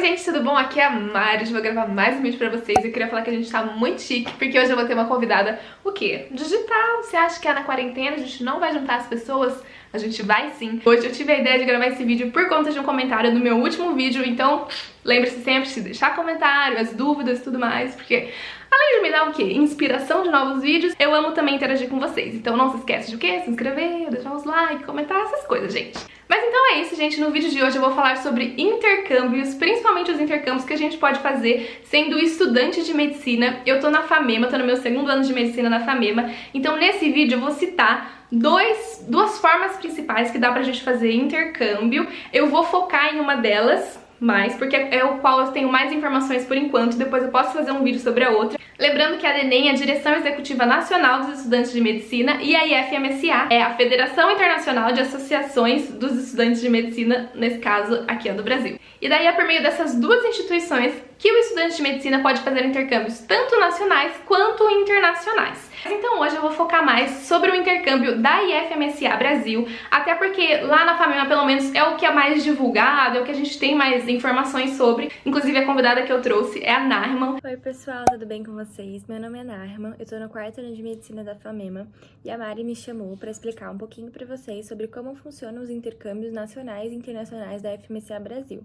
gente, tudo bom? Aqui é a Mari, hoje eu vou gravar mais um vídeo pra vocês. Eu queria falar que a gente tá muito chique, porque hoje eu vou ter uma convidada, o quê? Digital. Você acha que é na quarentena a gente não vai juntar as pessoas? A gente vai sim. Hoje eu tive a ideia de gravar esse vídeo por conta de um comentário do meu último vídeo, então lembre-se sempre de deixar comentário, as dúvidas e tudo mais, porque além de me dar o quê? Inspiração de novos vídeos, eu amo também interagir com vocês. Então não se esquece de o quê? Se inscrever, deixar os likes, comentar, essas coisas, gente. Mas então é isso, gente. No vídeo de hoje eu vou falar sobre intercâmbios, principalmente os intercâmbios que a gente pode fazer sendo estudante de medicina. Eu tô na FAMEMA, tô no meu segundo ano de medicina na FAMEMA, então nesse vídeo eu vou citar duas formas principais que dá pra gente fazer intercâmbio. Eu vou focar em uma delas mais, porque é o qual eu tenho mais informações por enquanto, depois eu posso fazer um vídeo sobre a outra. Lembrando que a DENEM é a Direção Executiva Nacional dos Estudantes de Medicina e a IFMSA é a Federação Internacional de Associações dos Estudantes de Medicina, nesse caso aqui é do Brasil. E daí é por meio dessas duas instituições que o estudante de medicina pode fazer intercâmbios tanto nacionais quanto internacionais. Então hoje eu vou focar mais sobre o intercâmbio da IFMSA Brasil, até porque lá na FAMEMA pelo menos é o que é mais divulgado, é o que a gente tem mais informações sobre. Inclusive a convidada que eu trouxe é a Narman. Oi pessoal, tudo bem com vocês? Meu nome é Narman, eu tô no quarto ano de medicina da FAMEMA e a Mari me chamou para explicar um pouquinho para vocês sobre como funcionam os intercâmbios nacionais e internacionais da IFMSA Brasil.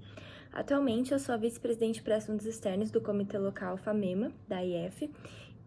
Atualmente eu sou a vice-presidente para assuntos externos do Comitê Local FAMEMA, da IF,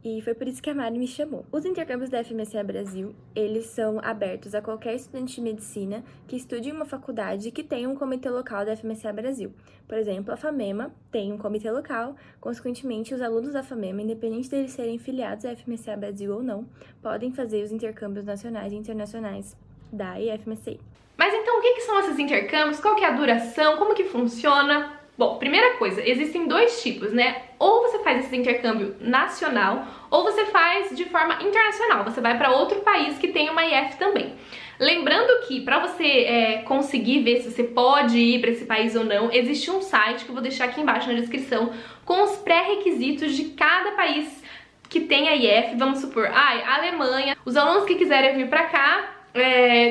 e foi por isso que a Mari me chamou. Os intercâmbios da FMSA Brasil, eles são abertos a qualquer estudante de medicina que estude em uma faculdade que tenha um comitê local da FMSA Brasil. Por exemplo, a FAMEMA tem um comitê local, consequentemente os alunos da FAMEMA, independente deles serem filiados à FMSA Brasil ou não, podem fazer os intercâmbios nacionais e internacionais da IFMSA. Mas então o que são esses intercâmbios? Qual que é a duração? Como que funciona? Bom, primeira coisa, existem dois tipos, né? Ou você faz esse intercâmbio nacional, ou você faz de forma internacional. Você vai para outro país que tem uma IF também. Lembrando que para você conseguir ver se você pode ir para esse país ou não, existe um site que eu vou deixar aqui embaixo na descrição com os pré-requisitos de cada país que tem a IF. Vamos supor, a Alemanha, os alunos que quiserem vir para cá,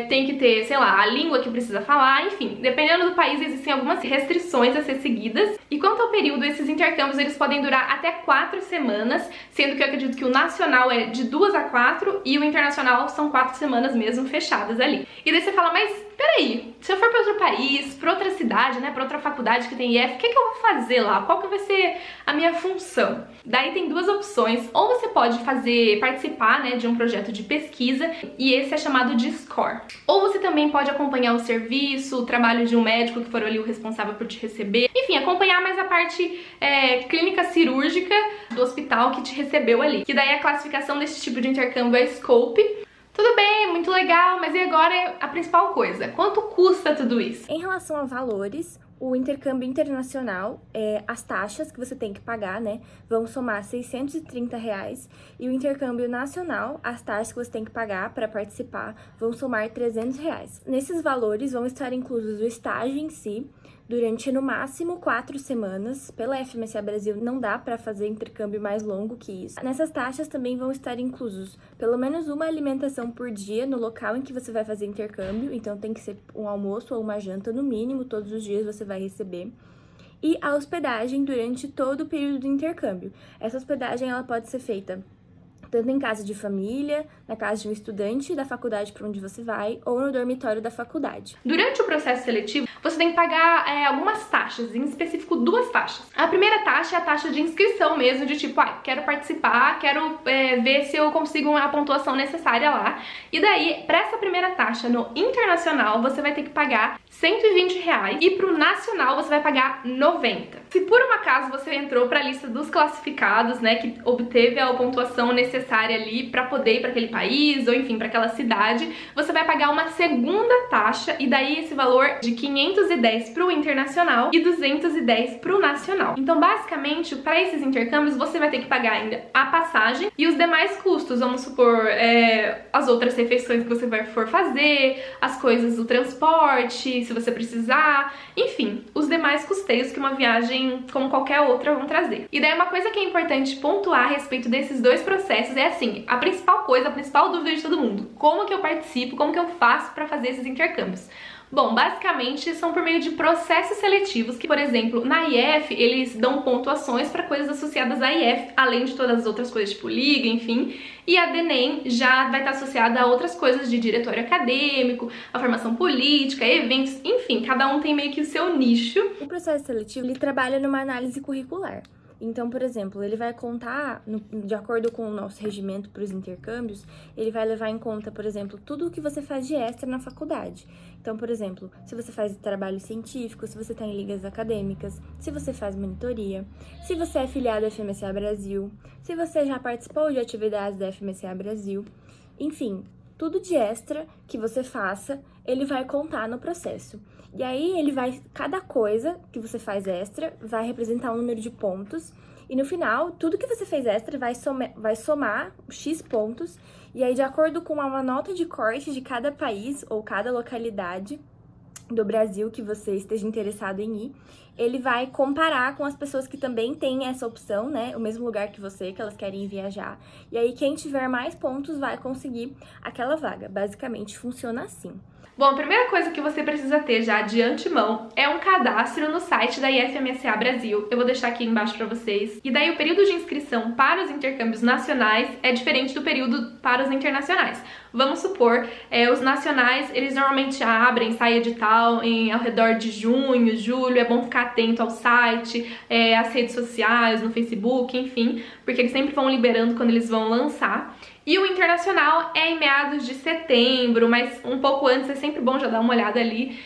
tem que ter, sei lá, a língua que precisa falar, enfim, dependendo do país existem algumas restrições a ser seguidas. E quanto ao período, esses intercâmbios eles podem durar até 4 semanas, sendo que eu acredito que o nacional é de 2 a 4 e o internacional são 4 semanas mesmo fechadas ali. E daí você fala, mas peraí, se eu for para outro país, para outra cidade, né, para outra faculdade que tem IF, o que eu vou fazer lá? Qual que vai ser a minha função? Daí tem duas opções, ou você pode participar, né, de um projeto de pesquisa, e esse é chamado de SCORE. Ou você também pode acompanhar o serviço, o trabalho de um médico que for ali o responsável por te receber, enfim, acompanhar mais a parte clínica cirúrgica do hospital que te recebeu ali. Que daí a classificação desse tipo de intercâmbio é SCOPE. Tudo bem, muito legal, mas e agora a principal coisa? Quanto custa tudo isso? Em relação a valores, o intercâmbio internacional, as taxas que você tem que pagar, né, vão somar R$ 630 e o intercâmbio nacional, as taxas que você tem que pagar para participar, vão somar R$ 300. Nesses valores vão estar inclusos o estágio em si, durante no máximo 4 semanas. Pela FMSA Brasil não dá para fazer intercâmbio mais longo que isso. Nessas taxas também vão estar inclusos pelo menos uma alimentação por dia no local em que você vai fazer intercâmbio, então tem que ser um almoço ou uma janta no mínimo, todos os dias você vai receber. E a hospedagem durante todo o período do intercâmbio. Essa hospedagem ela pode ser feita tanto em casa de família, na casa de um estudante da faculdade para onde você vai, ou no dormitório da faculdade. Durante o processo seletivo, você tem que pagar algumas taxas, em específico 2 taxas. A primeira taxa é a taxa de inscrição mesmo, de tipo, quero participar, quero ver se eu consigo a pontuação necessária lá. E daí, para essa primeira taxa no internacional, você vai ter que pagar R$ 120 e pro nacional você vai pagar 90. Se por um acaso você entrou para a lista dos classificados, né, que obteve a pontuação necessária ali para poder ir para aquele país ou enfim para aquela cidade, você vai pagar uma segunda taxa e daí esse valor de 510 para o internacional e 210 para o nacional. Então basicamente para esses intercâmbios você vai ter que pagar ainda a passagem e os demais custos, vamos supor as outras refeições que você for fazer, as coisas do transporte, se você precisar, enfim, os demais custeios que uma viagem como qualquer outra vão trazer. E daí uma coisa que é importante pontuar a respeito desses dois processos é assim, a principal coisa, a principal dúvida de todo mundo, como que eu participo, como que eu faço para fazer esses intercâmbios? Bom, basicamente são por meio de processos seletivos que, por exemplo, na IF eles dão pontuações para coisas associadas à IF, além de todas as outras coisas, tipo liga, enfim. E a DENEM já vai estar associada a outras coisas de diretório acadêmico, a formação política, eventos, enfim, cada um tem meio que o seu nicho. O processo seletivo, ele trabalha numa análise curricular. Então, por exemplo, ele vai contar, de acordo com o nosso regimento para os intercâmbios, ele vai levar em conta, por exemplo, tudo o que você faz de extra na faculdade. Então, por exemplo, se você faz trabalho científico, se você está em ligas acadêmicas, se você faz monitoria, se você é filiado à FMCA Brasil, se você já participou de atividades da FMCA Brasil, enfim, tudo de extra que você faça, ele vai contar no processo. E aí, cada coisa que você faz extra vai representar um número de pontos. E no final, tudo que você fez extra vai somar X pontos. E aí, de acordo com uma nota de corte de cada país ou cada localidade do Brasil que você esteja interessado em ir, ele vai comparar com as pessoas que também têm essa opção, né? O mesmo lugar que você, que elas querem viajar. E aí, quem tiver mais pontos vai conseguir aquela vaga. Basicamente, funciona assim. Bom, a primeira coisa que você precisa ter já de antemão é um cadastro no site da IFMSA Brasil. Eu vou deixar aqui embaixo para vocês. E daí o período de inscrição para os intercâmbios nacionais é diferente do período para os internacionais. Vamos supor, os nacionais, eles normalmente abrem, sai edital ao redor de junho, julho, é bom ficar atento ao site, às redes sociais, no Facebook, enfim, porque eles sempre vão liberando quando eles vão lançar. E o internacional é em meados de setembro, mas um pouco antes é sempre bom já dar uma olhada ali.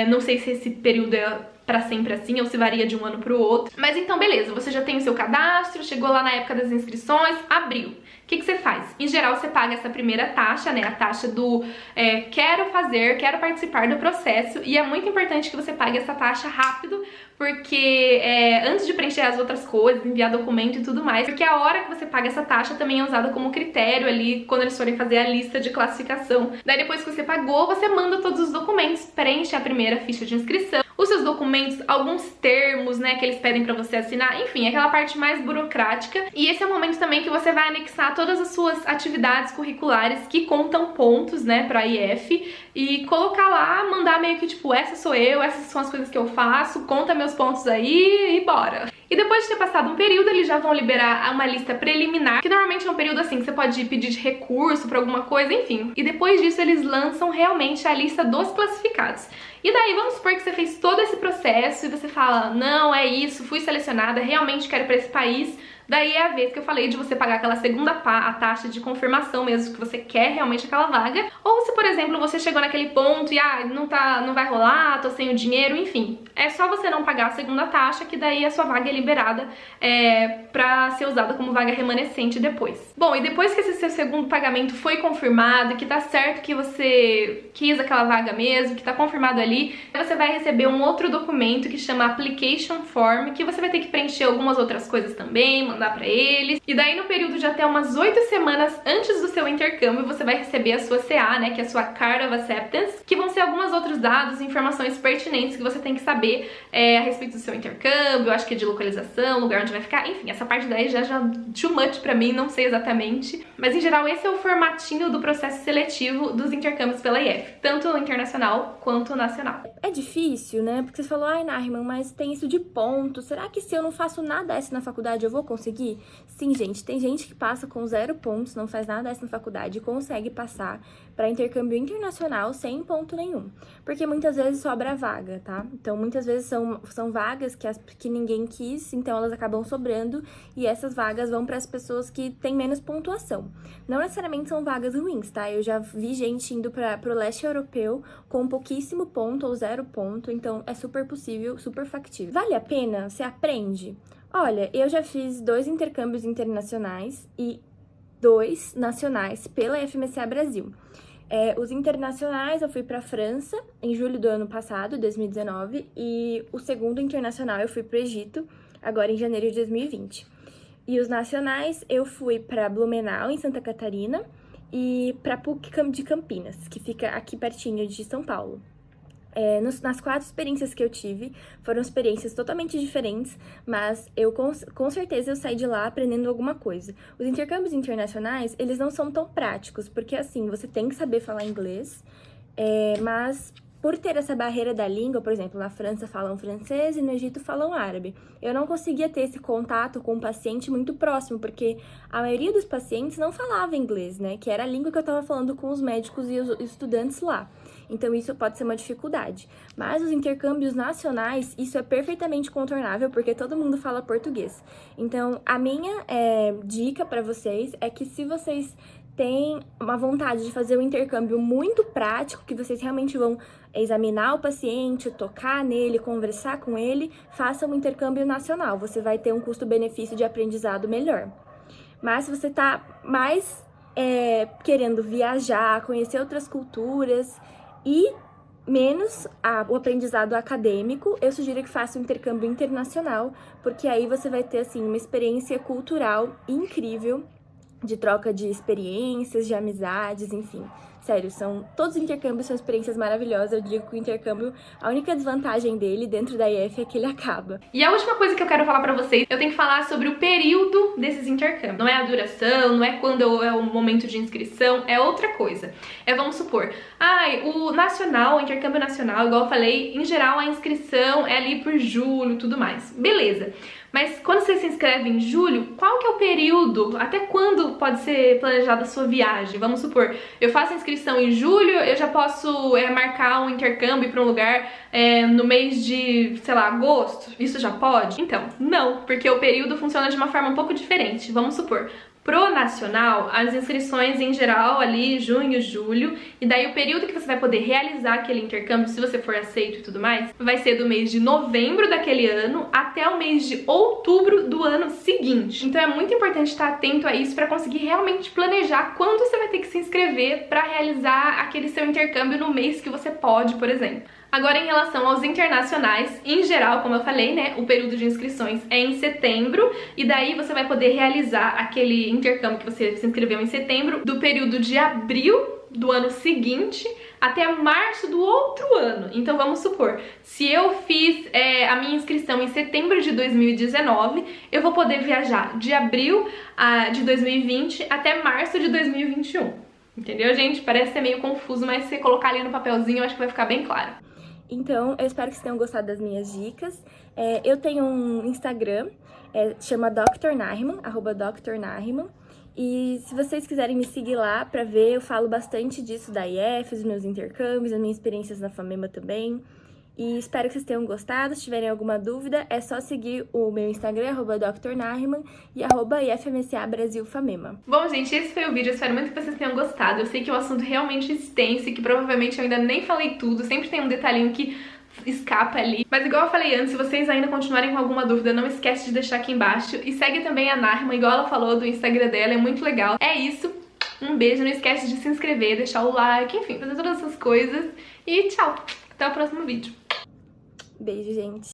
Não sei se esse período é pra sempre assim ou se varia de um ano pro outro. Mas então, beleza, você já tem o seu cadastro, chegou lá na época das inscrições, abriu. O que você faz? Em geral, você paga essa primeira taxa, né? A taxa do quero participar do processo. E é muito importante que você pague essa taxa rápido, porque antes de preencher as outras coisas, enviar documento e tudo mais, porque a hora que você paga essa taxa também é usada como critério ali, quando eles forem fazer a lista de classificação. Daí depois que você pagou, você manda todos os documentos, preenche a primeira ficha de inscrição, os seus documentos, alguns termos, né, que eles pedem pra você assinar, enfim, aquela parte mais burocrática. E esse é o momento também que você vai anexar todas as suas atividades curriculares que contam pontos, né, pra IF, e colocar lá, mandar meio que tipo, essa sou eu, essas são as coisas que eu faço, conta meus pontos aí e bora. E depois de ter passado um período, eles já vão liberar uma lista preliminar, que normalmente é um período assim, que você pode pedir de recurso pra alguma coisa, enfim. E depois disso, eles lançam realmente a lista dos classificados. E daí, vamos supor que você fez todo esse processo e você fala, não, é isso, fui selecionada, realmente quero ir pra esse país. Daí é a vez que eu falei de você pagar aquela segunda a taxa de confirmação mesmo, que você quer realmente aquela vaga. Ou se, por exemplo, você chegou naquele ponto e não vai rolar, tô sem o dinheiro, enfim. É só você não pagar a segunda taxa, que daí a sua vaga é liberada pra ser usada como vaga remanescente depois. Bom, e depois que esse seu segundo pagamento foi confirmado, que tá certo que você quis aquela vaga mesmo, que tá confirmado ali, você vai receber um outro documento que chama Application Form, que você vai ter que preencher algumas outras coisas também, mandar pra eles. E daí no período de até umas 8 semanas antes do seu intercâmbio, você vai receber a sua CA, né, que é a sua Card of Acceptance, que vão ser alguns outros dados e informações pertinentes que você tem que saber a respeito do seu intercâmbio, acho que é de localização, lugar onde vai ficar, enfim, essa parte daí já too much pra mim, não sei exatamente. Mas em geral esse é o formatinho do processo seletivo dos intercâmbios pela IF, tanto o internacional quanto o nacional. É difícil, né? Porque você falou, ai, Nariman, mas tem isso de ponto. Será que se eu não faço nada dessa na faculdade eu vou conseguir? Sim, gente, tem gente que passa com 0 pontos, não faz nada dessa na faculdade e consegue passar para intercâmbio internacional sem ponto nenhum. Porque muitas vezes sobra vaga, tá? Então, muitas vezes são vagas que ninguém quis, então elas acabam sobrando e essas vagas vão para as pessoas que têm menos pontuação. Não necessariamente são vagas ruins, tá? Eu já vi gente indo para o leste europeu com pouquíssimo ponto ou 0 ponto, então é super possível, super factível. Vale a pena? Você aprende? Olha, eu já fiz 2 intercâmbios internacionais e 2 nacionais pela FMCA Brasil. Os internacionais eu fui para a França em julho do ano passado, 2019, e o segundo internacional eu fui para o Egito, agora em janeiro de 2020. E os nacionais eu fui para Blumenau, em Santa Catarina, e para PUC de Campinas, que fica aqui pertinho de São Paulo. Nas 4 experiências que eu tive, foram experiências totalmente diferentes, mas com certeza eu saí de lá aprendendo alguma coisa. Os intercâmbios internacionais, eles não são tão práticos, porque assim, você tem que saber falar inglês, mas por ter essa barreira da língua, por exemplo, na França falam francês e no Egito falam árabe, eu não conseguia ter esse contato com o paciente muito próximo, porque a maioria dos pacientes não falava inglês, né? Que era a língua que eu estava falando com os médicos e os estudantes lá. Então, isso pode ser uma dificuldade. Mas os intercâmbios nacionais, isso é perfeitamente contornável, porque todo mundo fala português. Então, a minha dica para vocês é que se vocês têm uma vontade de fazer um intercâmbio muito prático, que vocês realmente vão examinar o paciente, tocar nele, conversar com ele, faça um intercâmbio nacional. Você vai ter um custo-benefício de aprendizado melhor. Mas se você está mais querendo viajar, conhecer outras culturas e menos o aprendizado acadêmico, eu sugiro que faça um intercâmbio internacional, porque aí você vai ter, assim, uma experiência cultural incrível, de troca de experiências, de amizades, enfim. Sério, todos os intercâmbios são experiências maravilhosas. Eu digo que o intercâmbio, a única desvantagem dele dentro da IF é que ele acaba. E a última coisa que eu quero falar pra vocês, eu tenho que falar sobre o período desses intercâmbios. Não é a duração, não é quando é o momento de inscrição, é outra coisa. Vamos supor, o nacional, o intercâmbio nacional, igual eu falei, em geral a inscrição é ali por julho e tudo mais. Beleza. Mas quando você se inscreve em julho, qual que é o período? Até quando pode ser planejada a sua viagem? Vamos supor, eu faço a inscrição em julho, eu já posso marcar um intercâmbio para um lugar no mês de, sei lá, agosto? Isso já pode? Então, não, porque o período funciona de uma forma um pouco diferente. Vamos supor, pro nacional, as inscrições em geral ali, junho, julho, e daí o período que você vai poder realizar aquele intercâmbio, se você for aceito e tudo mais, vai ser do mês de novembro daquele ano até o mês de outubro do ano seguinte. Então é muito importante estar atento a isso para conseguir realmente planejar quando você vai ter que se inscrever para realizar aquele seu intercâmbio no mês que você pode, por exemplo. Agora, em relação aos internacionais, em geral, como eu falei, né, o período de inscrições é em setembro, e daí você vai poder realizar aquele intercâmbio que você se inscreveu em setembro, do período de abril do ano seguinte até março do outro ano. Então, vamos supor, se eu fiz a minha inscrição em setembro de 2019, eu vou poder viajar de abril de 2020 até março de 2021. Entendeu, gente? Parece ser meio confuso, mas se você colocar ali no papelzinho, eu acho que vai ficar bem claro. Então, eu espero que vocês tenham gostado das minhas dicas. Eu tenho um Instagram, chama Dr. Nahman, @Dr. Nahman. E se vocês quiserem me seguir lá pra ver, eu falo bastante disso da IF, dos meus intercâmbios, das minhas experiências na FAMEMA também. E espero que vocês tenham gostado. Se tiverem alguma dúvida, é só seguir o meu Instagram, @Dr. Nahman e @IFMSA Brasil FAMEMA. Bom, gente, esse foi o vídeo. Eu espero muito que vocês tenham gostado. Eu sei que o assunto realmente é extenso e que provavelmente eu ainda nem falei tudo. Sempre tem um detalhinho que escapa ali. Mas igual eu falei antes, se vocês ainda continuarem com alguma dúvida, não esquece de deixar aqui embaixo. E segue também a Nahman, igual ela falou do Instagram dela, é muito legal. É isso. Um beijo, não esquece de se inscrever, deixar o like, enfim, fazer todas essas coisas. E tchau! Até o próximo vídeo. Beijo, gente.